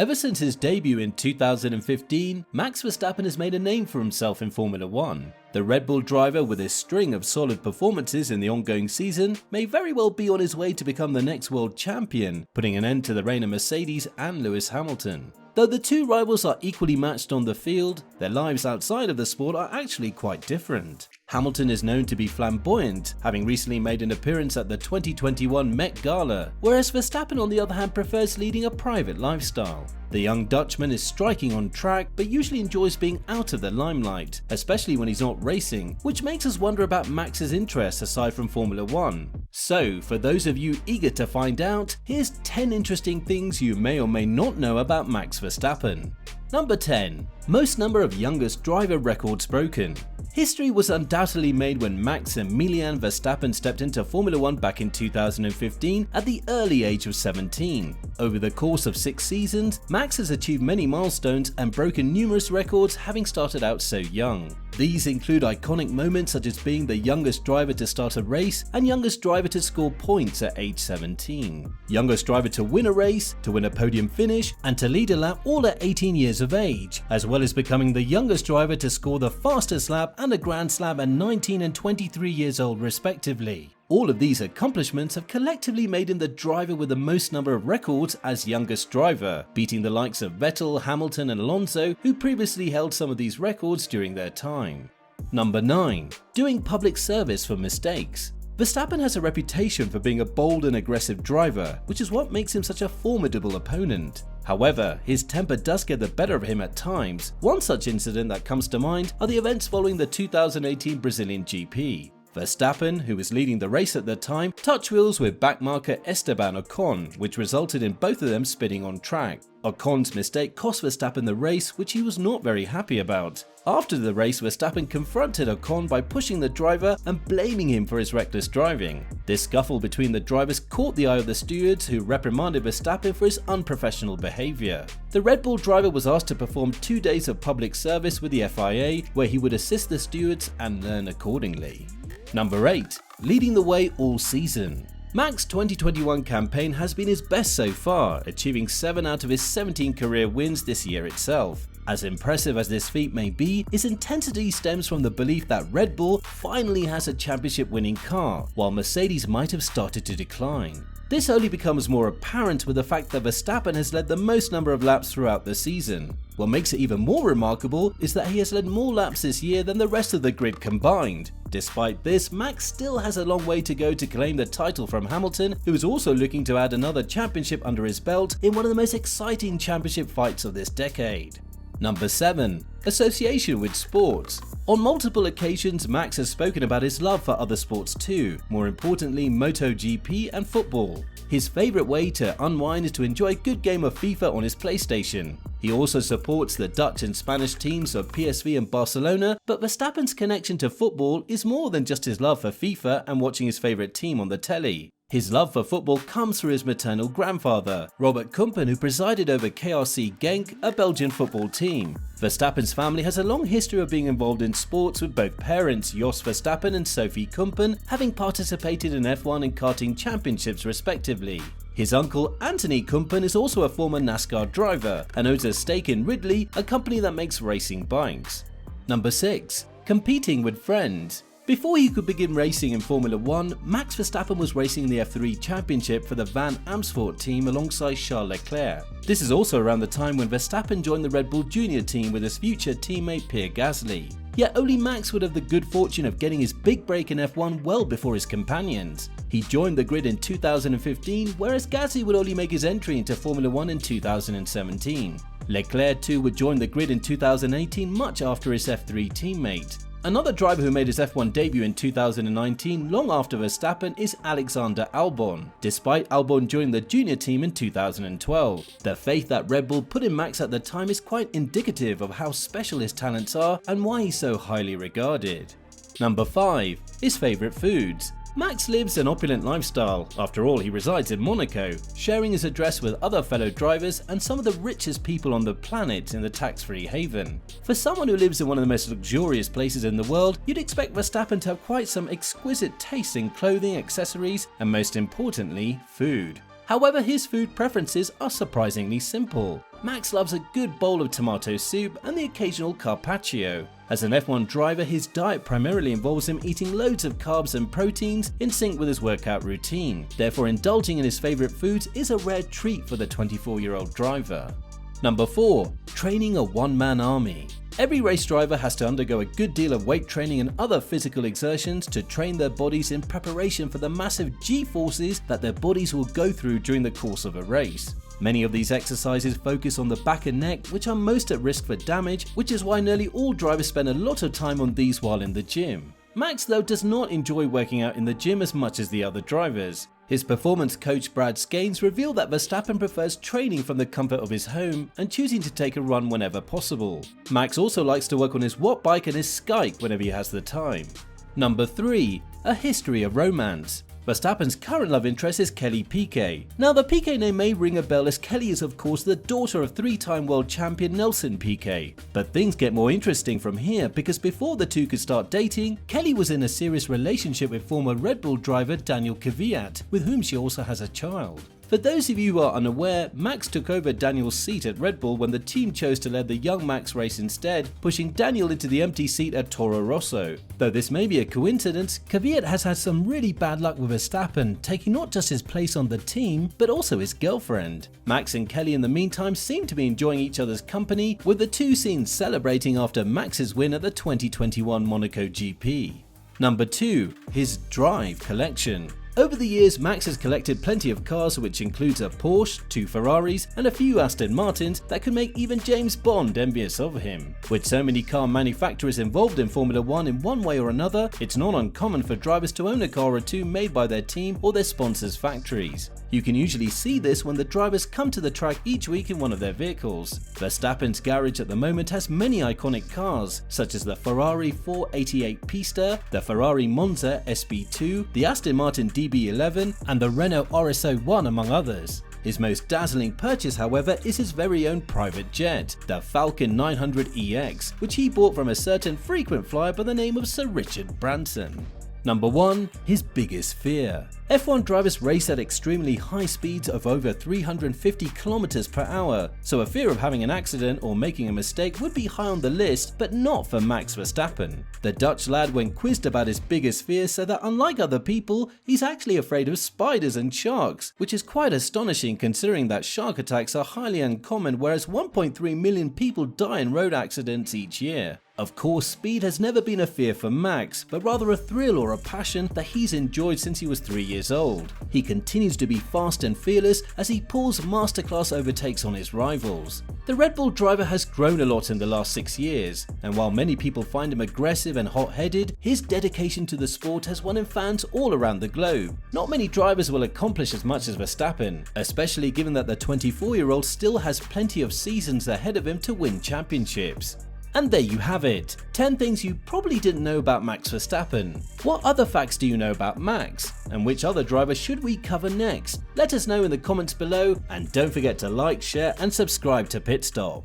Ever since his debut in 2015, Max Verstappen has made a name for himself in Formula 1. The Red Bull driver, with his string of solid performances in the ongoing season, may very well be on his way to become the next world champion, putting an end to the reign of Mercedes and Lewis Hamilton. Though the two rivals are equally matched on the field, their lives outside of the sport are actually quite different. Hamilton is known to be flamboyant, having recently made an appearance at the 2021 Met Gala, whereas Verstappen on the other hand prefers leading a private lifestyle. The young Dutchman is striking on track, but usually enjoys being out of the limelight, especially when he's not racing, which makes us wonder about Max's interests aside from Formula 1. So, for those of you eager to find out, here's 10 interesting things you may or may not know about Max Verstappen. Number 10. Most number of youngest driver records broken. History was undoubtedly made when Max EMILIAN Verstappen stepped into Formula 1 back in 2015 at the early age of 17. Over the course of 6 seasons, Max has achieved many milestones and broken numerous records, having started out so young. These include iconic moments such as being the youngest driver to start a race and youngest driver to score points at age 17, youngest driver to win a race, to win a podium finish, and to lead a lap all at 18 years of age, as well as becoming the youngest driver to score the fastest lap and a Grand Slam at 19 and 23 years old respectively. All of these accomplishments have collectively made him the driver with the most number of records as youngest driver, beating the likes of Vettel, Hamilton and Alonso, who previously held some of these records during their time. Number 9. Doing public service for mistakes. Verstappen has a reputation for being a bold and aggressive driver, which is what makes him such a formidable opponent. However, his temper does get the better of him at times. One such incident that comes to mind are the events following the 2018 Brazilian GP. Verstappen, who was leading the race at the time, touched wheels with backmarker Esteban Ocon, which resulted in both of them spinning on track. Ocon's mistake cost Verstappen the race, which he was not very happy about. After the race, Verstappen confronted Ocon by pushing the driver and blaming him for his reckless driving. This scuffle between the drivers caught the eye of the stewards, who reprimanded Verstappen for his unprofessional behaviour. The Red Bull driver was asked to perform 2 days of public service with the FIA, where he would assist the stewards and learn accordingly. Number 8. Leading the way all season. Max's 2021 campaign has been his best so far, achieving 7 out of his 17 career wins this year itself. As impressive as this feat may be, its intensity stems from the belief that Red Bull finally has a championship-winning car, while Mercedes might have started to decline. This only becomes more apparent with the fact that Verstappen has led the most number of laps throughout the season. What makes it even more remarkable is that he has led more laps this year than the rest of the grid combined. Despite this, Max still has a long way to go to claim the title from Hamilton, who is also looking to add another championship under his belt in one of the most exciting championship fights of this decade. Number 7. Association with sports. On multiple occasions, Max has spoken about his love for other sports too, more importantly MotoGP and football. His favourite way to unwind is to enjoy a good game of FIFA on his PlayStation. He also supports the Dutch and Spanish teams of PSV and Barcelona, but Verstappen's connection to football is more than just his love for FIFA and watching his favourite team on the telly. His love for football comes through his maternal grandfather, Robert KUMPEN, who presided over KRC Genk, a Belgian football team. Verstappen's family has a long history of being involved in sports, with both parents, Jos Verstappen and Sophie KUMPEN, having participated in F1 and karting championships respectively. His uncle, Anthony KUMPEN, is also a former NASCAR driver and owns a stake in Ridley, a company that makes racing bikes. Number 6. Competing with friends. Before he could begin racing in Formula 1, Max Verstappen was racing in the F3 Championship for the Van Amersfoort team alongside Charles Leclerc. This is also around the time when Verstappen joined the Red Bull Junior team with his future teammate Pierre Gasly. Yet only Max would have the good fortune of getting his big break in F1 well before his companions. He joined the grid in 2015, whereas Gasly would only make his entry into Formula 1 in 2017. Leclerc too would join the grid in 2018, much after his F3 teammate. Another driver who made his F1 debut in 2019 long after Verstappen is Alexander Albon, despite Albon joining the junior team in 2012. The faith that Red Bull put in Max at the time is quite indicative of how special his talents are and why he's so highly regarded. Number 5. His favourite foods. Max lives an opulent lifestyle. After all, he resides in Monaco, sharing his address with other fellow drivers and some of the richest people on the planet in the tax-free haven. For someone who lives in one of the most luxurious places in the world, you'd expect Verstappen to have quite some exquisite taste in clothing, accessories, and most importantly, food. However, his food preferences are surprisingly simple. Max loves a good bowl of tomato soup and the occasional carpaccio. As an F1 driver, his diet primarily involves him eating loads of carbs and proteins in sync with his workout routine. Therefore, indulging in his favorite foods is a rare treat for the 24-year-old driver. Number 4. Training a one-man army. Every race driver has to undergo a good deal of weight training and other physical exertions to train their bodies in preparation for the massive G-forces that their bodies will go through during the course of a race. Many of these exercises focus on the back and neck, which are most at risk for damage, which is why nearly all drivers spend a lot of time on these while in the gym. Max, though, does not enjoy working out in the gym as much as the other drivers. His performance coach Brad Skanes revealed that Verstappen prefers training from the comfort of his home and choosing to take a run whenever possible. Max also likes to work on his watt bike and his Skype whenever he has the time. Number 3. A history of romance. Verstappen's current love interest is Kelly Piquet. Now, the Piquet name may ring a bell as Kelly is of course the daughter of 3-time world champion Nelson Piquet. But things get more interesting from here because before the two could start dating, Kelly was in a serious relationship with former Red Bull driver Daniel Kvyat, with whom she also has a child. For those of you who are unaware, Max took over Daniel's seat at Red Bull when the team chose to let the young Max race instead, pushing Daniel into the empty seat at Toro Rosso. Though this may be a coincidence, Kvyat has had some really bad luck with Verstappen, taking not just his place on the team, but also his girlfriend. Max and Kelly in the meantime seem to be enjoying each other's company, with the two seen celebrating after Max's win at the 2021 Monaco GP. Number 2. His drive collection. Over the years, Max has collected plenty of cars, which includes a Porsche, 2 Ferraris, and a few Aston Martins that could make even James Bond envious of him. With so many car manufacturers involved in Formula 1 in one way or another, it's not uncommon for drivers to own a car or two made by their team or their sponsors' factories. You can usually see this when the drivers come to the track each week in one of their vehicles. Verstappen's garage at the moment has many iconic cars, such as the Ferrari 488 Pista, the Ferrari Monza SB2, the Aston Martin DB11, and the Renault RS01, among others. His most dazzling purchase, however, is his very own private jet, the Falcon 900EX, which he bought from a certain frequent flyer by the name of Sir Richard Branson. Number 1. His biggest fear. F1 drivers race at extremely high speeds of over 350 km per hour, so a fear of having an accident or making a mistake would be high on the list, but not for Max Verstappen. The Dutch lad, when quizzed about his biggest fear, said that unlike other people, he's actually afraid of spiders and sharks, which is quite astonishing considering that shark attacks are highly uncommon, whereas 1.3 million people die in road accidents each year. Of course, speed has never been a fear for Max, but rather a thrill or a passion that he's enjoyed since he was 3 years old. He continues to be fast and fearless as he pulls masterclass overtakes on his rivals. The Red Bull driver has grown a lot in the last 6 years, and while many people find him aggressive and hot-headed, his dedication to the sport has won him fans all around the globe. Not many drivers will accomplish as much as Verstappen, especially given that the 24-year-old still has plenty of seasons ahead of him to win championships. And there you have it, 10 things you probably didn't know about Max Verstappen. What other facts do you know about Max? And which other driver should we cover next? Let us know in the comments below, and don't forget to like, share and subscribe to Pit Stop.